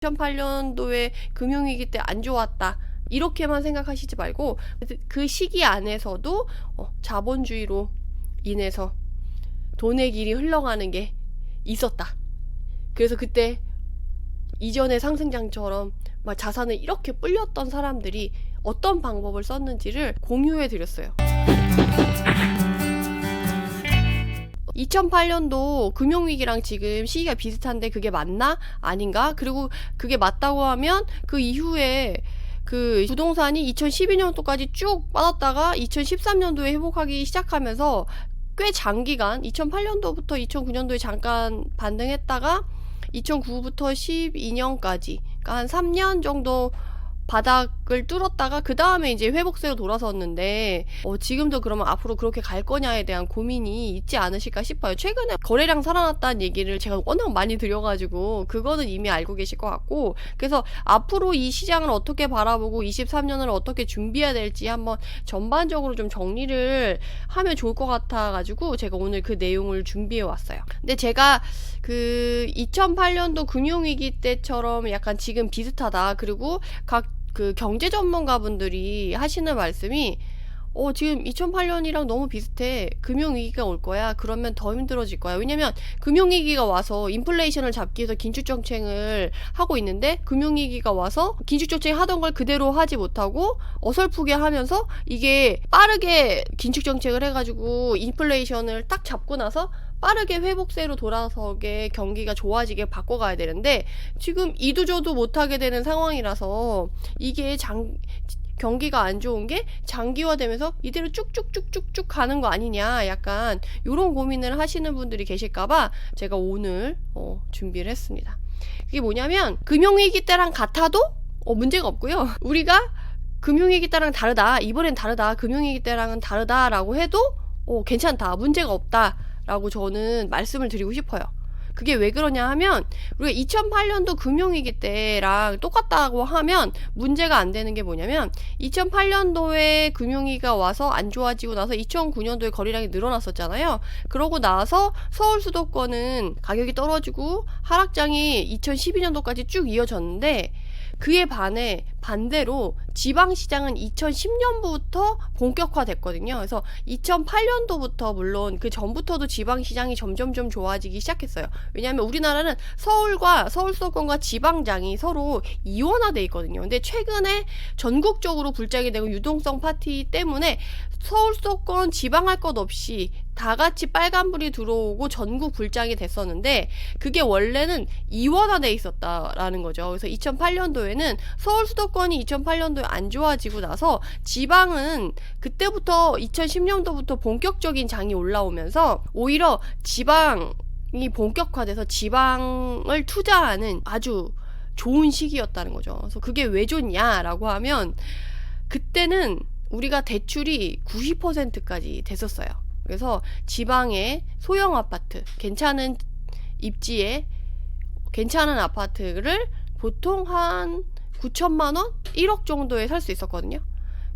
2008년도에 금융위기 때 안 좋았다 이렇게만 생각하시지 말고 그 시기 안에서도 자본주의로 인해서 돈의 길이 흘러가는 게 있었다. 그래서 그때 이전의 상승장처럼 막 자산을 이렇게 불렸던 사람들이 어떤 방법을 썼는지를 공유해 드렸어요. 2008년도 금융위기랑 지금 시기가 비슷한데 그게 맞나? 아닌가? 그리고 그게 맞다고 하면 그 이후에 그 부동산이 2012년도까지 쭉 빠졌다가 2013년도에 회복하기 시작하면서 꽤 장기간 2008년도부터 2009년도에 잠깐 반등했다가 2009부터 12년까지 그러니까 한 3년 정도 바닥을 뚫었다가 그 다음에 이제 회복세로 돌아섰는데 지금도 그러면 앞으로 그렇게 갈 거냐에 대한 고민이 있지 않으실까 싶어요. 최근에 거래량 살아났다는 얘기를 제가 워낙 많이 드려가지고 그거는 이미 알고 계실 것 같고, 그래서 앞으로 이 시장을 어떻게 바라보고 23년을 어떻게 준비해야 될지 한번 전반적으로 좀 정리를 하면 좋을 것 같아가지고 제가 오늘 그 내용을 준비해 왔어요. 근데 제가 그 2008년도 금융위기 때처럼 약간 지금 비슷하다, 그리고 각 그 경제 전문가분들이 하시는 말씀이 지금 2008년이랑 너무 비슷해. 금융위기가 올 거야. 그러면 더 힘들어질 거야. 왜냐면 금융위기가 와서 인플레이션을 잡기 위해서 긴축정책을 하고 있는데 금융위기가 와서 긴축정책 하던 걸 그대로 하지 못하고 어설프게 하면서 이게 빠르게 긴축정책을 해가지고 인플레이션을 딱 잡고 나서 빠르게 회복세로 돌아서게 경기가 좋아지게 바꿔가야 되는데 지금 이도저도 못하게 되는 상황이라서 이게 경기가 안 좋은 게 장기화되면서 이대로 쭉쭉쭉쭉쭉 가는 거 아니냐, 약간 이런 고민을 하시는 분들이 계실까봐 제가 오늘 준비를 했습니다. 그게 뭐냐면 금융위기 때랑 같아도 문제가 없고요. 우리가 금융위기 때랑 다르다, 이번엔 다르다, 금융위기 때랑은 다르다라고 해도 괜찮다, 문제가 없다 라고 저는 말씀을 드리고 싶어요. 그게 왜 그러냐 하면 우리가 2008년도 금융위기 때랑 똑같다고 하면 문제가 안 되는 게 뭐냐면 2008년도에 금융위기가 와서 안 좋아지고 나서 2009년도에 거래량이 늘어났었잖아요. 그러고 나서 서울 수도권은 가격이 떨어지고 하락장이 2012년도까지 쭉 이어졌는데 그에 반대로 지방시장은 2010년부터 본격화됐거든요. 그래서 2008년도부터 물론 그 전부터도 지방시장이 점점점 좋아지기 시작했어요. 왜냐하면 우리나라는 서울과 서울 수도권과 지방장이 서로 이원화돼 있거든요. 근데 최근에 전국적으로 불장이 되고 유동성 파티 때문에 서울 수도권 지방할 것 없이 다 같이 빨간불이 들어오고 전국 불장이 됐었는데 그게 원래는 이원화돼 있었다라는 거죠. 그래서 2008년도에는 서울 수도권이 2008년도에 안 좋아지고 나서 지방은 그때부터 2010년도부터 본격적인 장이 올라오면서 오히려 지방이 본격화돼서 지방을 투자하는 아주 좋은 시기였다는 거죠. 그래서 그게 왜 좋냐라고 하면 그때는 우리가 대출이 90%까지 됐었어요. 그래서 지방의 소형 아파트, 괜찮은 입지에 괜찮은 아파트를 보통 한 9천만 원? 1억 정도에 살 수 있었거든요.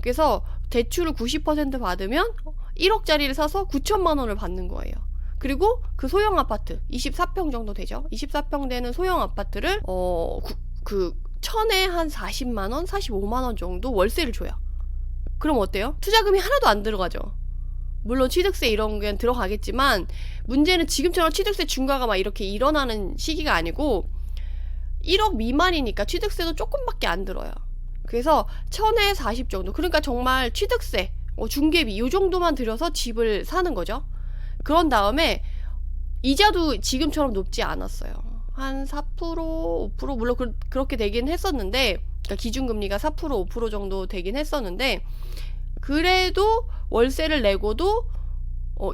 그래서 대출을 90% 받으면 1억짜리를 사서 9천만 원을 받는 거예요. 그리고 그 소형 아파트 24평 정도 되죠. 24평 되는 소형 아파트를 천에 한 40만 원, 45만 원 정도 월세를 줘요. 그럼 어때요? 투자금이 하나도 안 들어가죠. 물론 취득세 이런 게 들어가겠지만 문제는 지금처럼 취득세 중과가 막 이렇게 일어나는 시기가 아니고 1억 미만이니까 취득세도 조금밖에 안 들어요. 그래서 1000에 40 정도, 그러니까 정말 취득세, 중개비 이 정도만 들여서 집을 사는 거죠. 그런 다음에 이자도 지금처럼 높지 않았어요. 한 4%, 5% 물론 그렇게 되긴 했었는데, 그러니까 기준금리가 4%, 5% 정도 되긴 했었는데 그래도 월세를 내고도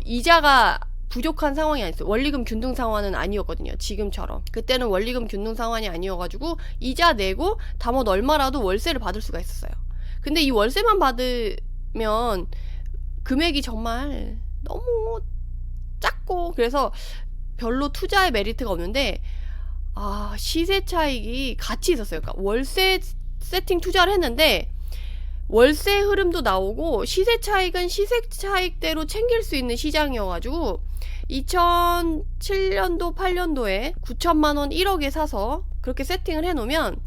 이자가 부족한 상황이 아니었어요. 원리금 균등 상황은 아니었거든요. 지금처럼. 그때는 원리금 균등 상황이 아니어가지고 이자 내고 담원 얼마라도 월세를 받을 수가 있었어요. 근데 이 월세만 받으면 금액이 정말 너무 작고 그래서 별로 투자의 메리트가 없는데 시세 차익이 같이 있었어요. 그러니까 월세 세팅 투자를 했는데 월세 흐름도 나오고 시세 차익은 시세 차익대로 챙길 수 있는 시장이어가지고 2007년도 8년도에 9천만 원 1억에 사서 그렇게 세팅을 해놓으면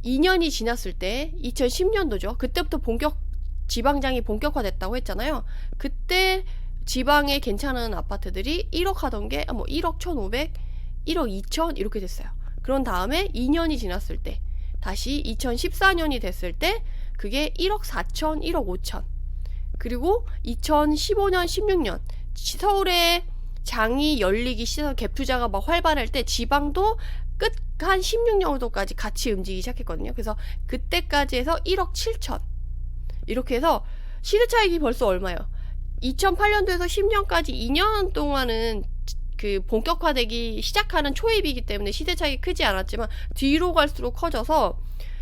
2년이 지났을 때 2010년도죠. 그때부터 지방장이 본격화됐다고 했잖아요. 그때 지방에 괜찮은 아파트들이 1억 하던 게 뭐 1억 1,500, 1억 2천 이렇게 됐어요. 그런 다음에 2년이 지났을 때 다시 2014년이 됐을 때 그게 1억 4천, 1억 5천. 그리고 2015년, 16년 서울에 장이 열리기 시작해서 갭 투자가 막 활발할 때 지방도 끝 한 16년도까지 같이 움직이기 시작했거든요. 그래서 그때까지 해서 1억 7천. 이렇게 해서 시세 차익이 벌써 얼마예요? 2008년도에서 10년까지 2년 동안은 그 본격화되기 시작하는 초입이기 때문에 시세 차익이 크지 않았지만 뒤로 갈수록 커져서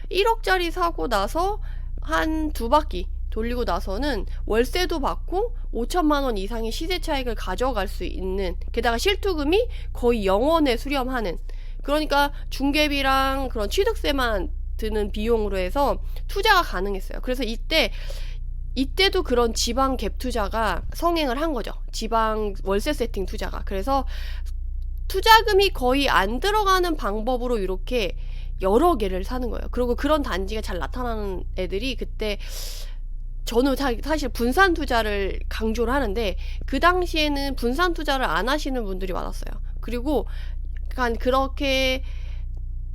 1억짜리 사고 나서 한 두 바퀴 돌리고 나서는 월세도 받고 5천만 원 이상의 시세 차익을 가져갈 수 있는, 게다가 실투금이 거의 0원에 수렴하는, 그러니까 중개비랑 그런 취득세만 드는 비용으로 해서 투자가 가능했어요. 그래서 이때도 그런 지방 갭 투자가 성행을 한 거죠. 지방 월세 세팅 투자가. 그래서 투자금이 거의 안 들어가는 방법으로 이렇게 여러 개를 사는 거예요. 그리고 그런 단지가 잘 나타나는 애들이 그때, 저는 사실 분산 투자를 강조를 하는데 그 당시에는 분산 투자를 안 하시는 분들이 많았어요. 그리고 약간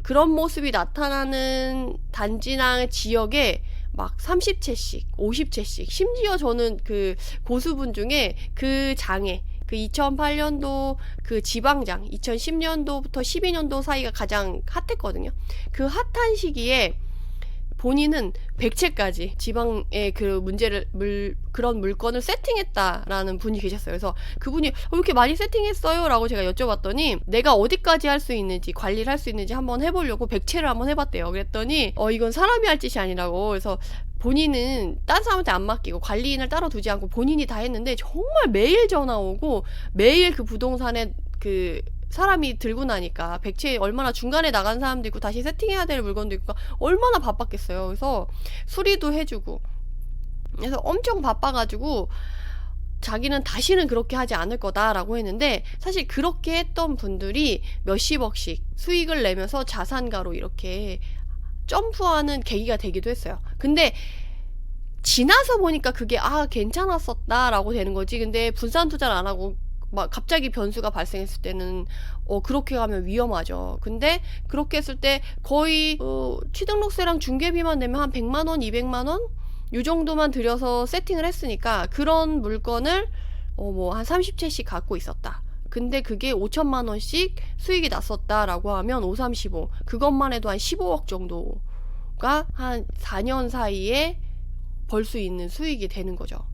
그런 모습이 나타나는 단지나 지역에 막 30채씩, 50채씩, 심지어 저는 그 고수분 중에 그 장에 그 2008년도 그 지방장, 2010년도부터 12년도 사이가 가장 핫했거든요. 그 핫한 시기에 본인은 100채까지 지방의 그 그런 물건을 세팅했다라는 분이 계셨어요. 그래서 그분이 왜 이렇게 많이 세팅했어요? 라고 제가 여쭤봤더니 내가 어디까지 할 수 있는지, 관리를 할 수 있는지 한번 해보려고 100채를 한번 해봤대요. 그랬더니 이건 사람이 할 짓이 아니라고. 그래서 본인은 딴 사람한테 안 맡기고 관리인을 따로 두지 않고 본인이 다 했는데 정말 매일 전화 오고 매일 그 부동산에 그 사람이 들고 나니까 100채 얼마나 중간에 나간 사람도 있고 다시 세팅해야 될 물건도 있고 얼마나 바빴겠어요. 그래서 수리도 해주고, 그래서 엄청 바빠가지고 자기는 다시는 그렇게 하지 않을 거다라고 했는데, 사실 그렇게 했던 분들이 몇십억씩 수익을 내면서 자산가로 이렇게 점프하는 계기가 되기도 했어요. 근데 지나서 보니까 그게 괜찮았었다라고 되는 거지. 근데 분산 투자를 안 하고 막 갑자기 변수가 발생했을 때는 그렇게 가면 위험하죠. 근데 그렇게 했을 때 거의 취등록세랑 중개비만 내면 한 100만원, 200만원 이 정도만 들여서 세팅을 했으니까 그런 물건을 뭐 한 30채씩 갖고 있었다. 근데 그게 5천만원씩 수익이 났었다라고 하면 5, 35 그것만 해도 한 15억 정도가 한 4년 사이에 벌 수 있는 수익이 되는 거죠.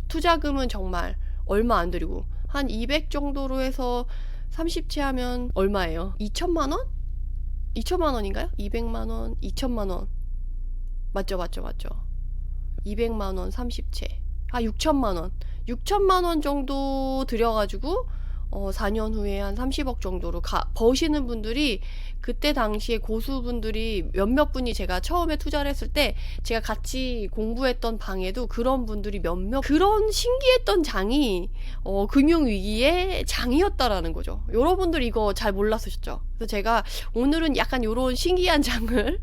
투자금은 정말 얼마 안 들이고 한 200 정도로 해서 30채 하면 얼마예요? 2천만원? 2천만원인가요? 200만원, 2천만원. 맞죠. 200만원 30채. 6천만원. 6천만원 정도 들여가지고 4년 후에 한 30억 정도로 버시는 분들이, 그때 당시에 고수분들이 몇몇 분이, 제가 처음에 투자를 했을 때 제가 같이 공부했던 방에도 그런 분들이 그런 신기했던 장이 금융위기의 장이었다라는 거죠. 여러분들 이거 잘 몰랐으셨죠? 그래서 제가 오늘은 약간 요런 신기한 장을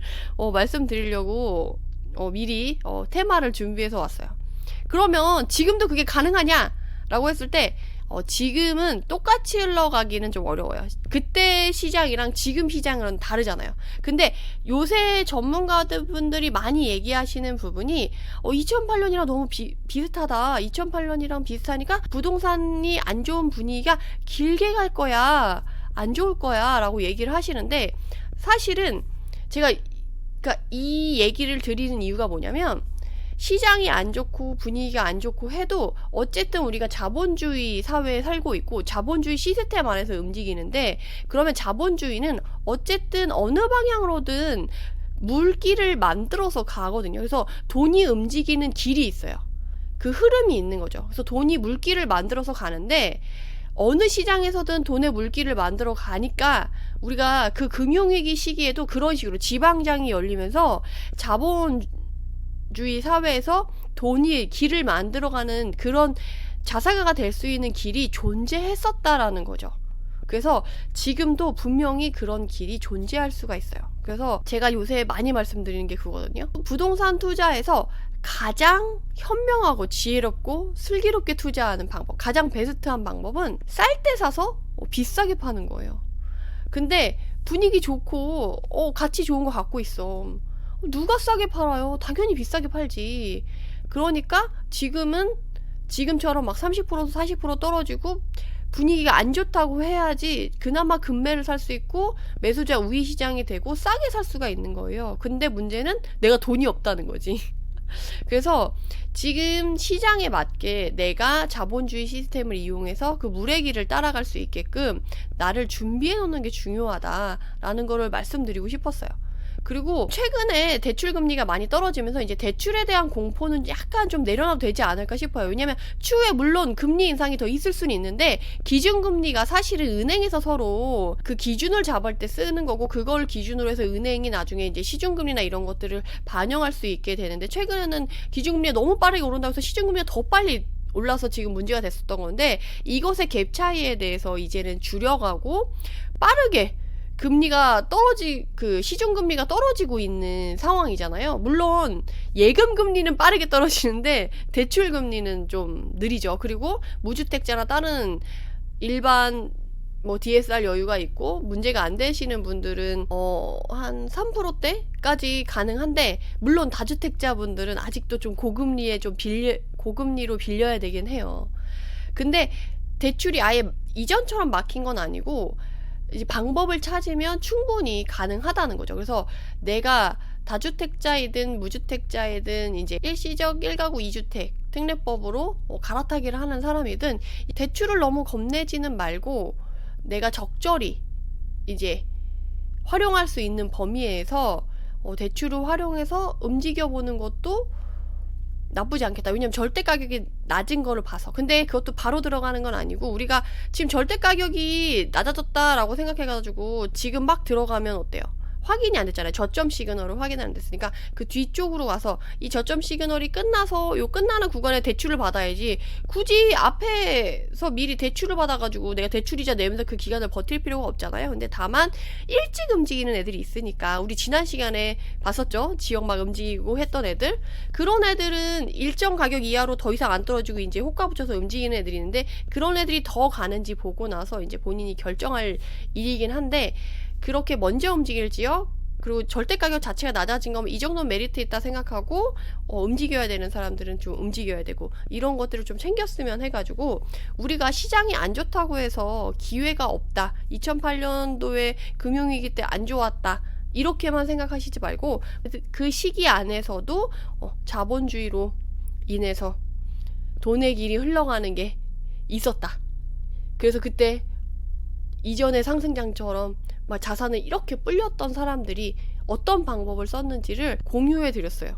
말씀드리려고 미리 테마를 준비해서 왔어요. 그러면 지금도 그게 가능하냐? 라고 했을 때 지금은 똑같이 흘러가기는 좀 어려워요. 그때 시장이랑 지금 시장은 다르잖아요. 근데 요새 전문가분들이 많이 얘기하시는 부분이 2008년이랑 너무 비슷하다. 2008년이랑 비슷하니까 부동산이 안 좋은 분위기가 길게 갈 거야. 안 좋을 거야. 라고 얘기를 하시는데, 사실은 제가 그러니까 이 얘기를 드리는 이유가 뭐냐면, 시장이 안 좋고 분위기가 안 좋고 해도 어쨌든 우리가 자본주의 사회에 살고 있고 자본주의 시스템 안에서 움직이는데, 그러면 자본주의는 어쨌든 어느 방향으로든 물길을 만들어서 가거든요. 그래서 돈이 움직이는 길이 있어요. 그 흐름이 있는 거죠. 그래서 돈이 물길을 만들어서 가는데, 어느 시장에서든 돈의 물길을 만들어 가니까 우리가 그 금융위기 시기에도 그런 식으로 지방장이 열리면서 자본주의 사회에서 돈이 길을 만들어가는 그런 자사가가 될 수 있는 길이 존재했었다라는 거죠. 그래서 지금도 분명히 그런 길이 존재할 수가 있어요. 그래서 제가 요새 많이 말씀드리는 게 그거거든요. 부동산 투자에서 가장 현명하고 지혜롭고 슬기롭게 투자하는 방법, 가장 베스트한 방법은 쌀 때 사서 비싸게 파는 거예요. 근데 분위기 좋고 가치 좋은 거 갖고 있어. 누가 싸게 팔아요? 당연히 비싸게 팔지. 그러니까 지금처럼 막 30% 40% 떨어지고 분위기가 안 좋다고 해야지 그나마 금매를 살 수 있고 매수자 우위 시장이 되고 싸게 살 수가 있는 거예요. 근데 문제는 내가 돈이 없다는 거지. 그래서 지금 시장에 맞게 내가 자본주의 시스템을 이용해서 그 물의 길을 따라갈 수 있게끔 나를 준비해 놓는 게 중요하다라는 거를 말씀드리고 싶었어요. 그리고 최근에 대출 금리가 많이 떨어지면서 이제 대출에 대한 공포는 약간 좀 내려놔도 되지 않을까 싶어요. 왜냐면 추후에 물론 금리 인상이 더 있을 수는 있는데 기준금리가 사실은 은행에서 서로 그 기준을 잡을 때 쓰는 거고 그걸 기준으로 해서 은행이 나중에 이제 시중금리나 이런 것들을 반영할 수 있게 되는데 최근에는 기준금리가 너무 빠르게 오른다고 해서 시중금리가 더 빨리 올라서 지금 문제가 됐었던 건데 이것의 갭 차이에 대해서 이제는 줄여가고 빠르게 금리가 시중금리가 떨어지고 있는 상황이잖아요. 물론 예금 금리는 빠르게 떨어지는데 대출 금리는 좀 느리죠. 그리고 무주택자나 다른 일반 DSR 여유가 있고 문제가 안 되시는 분들은 한 3%대까지 가능한데 물론 다주택자분들은 아직도 좀 고금리로 빌려야 되긴 해요. 근데 대출이 아예 이전처럼 막힌 건 아니고 이제 방법을 찾으면 충분히 가능하다는 거죠. 그래서 내가 다주택자이든 무주택자이든 이제 일시적 1가구 2주택 특례법으로 갈아타기를 하는 사람이든 대출을 너무 겁내지는 말고 내가 적절히 이제 활용할 수 있는 범위에서 대출을 활용해서 움직여 보는 것도 나쁘지 않겠다. 왜냐면 절대 가격이 낮은 거를 봐서. 근데 그것도 바로 들어가는 건 아니고 우리가 지금 절대 가격이 낮아졌다라고 생각해가지고 지금 막 들어가면 어때요? 확인이 안 됐잖아요. 저점 시그널을 확인 안 됐으니까 그 뒤쪽으로 가서 이 저점 시그널이 끝나서 요 끝나는 구간에 대출을 받아야지 굳이 앞에서 미리 대출을 받아가지고 내가 대출이자 내면서 그 기간을 버틸 필요가 없잖아요. 근데 다만 일찍 움직이는 애들이 있으니까 우리 지난 시간에 봤었죠. 지역 막 움직이고 했던 애들. 그런 애들은 일정 가격 이하로 더 이상 안 떨어지고 이제 호가 붙여서 움직이는 애들이 있는데 그런 애들이 더 가는지 보고 나서 이제 본인이 결정할 일이긴 한데 그렇게 먼저 움직일지요? 그리고 절대 가격 자체가 낮아진 거면 이 정도는 메리트 있다 생각하고 움직여야 되는 사람들은 좀 움직여야 되고 이런 것들을 좀 챙겼으면 해가지고 우리가 시장이 안 좋다고 해서 기회가 없다 2008년도에 금융위기 때 안 좋았다 이렇게만 생각하시지 말고 그 시기 안에서도 자본주의로 인해서 돈의 길이 흘러가는 게 있었다. 그래서 그때 이전의 상승장처럼 막 자산을 이렇게 불렸던 사람들이 어떤 방법을 썼는지를 공유해 드렸어요.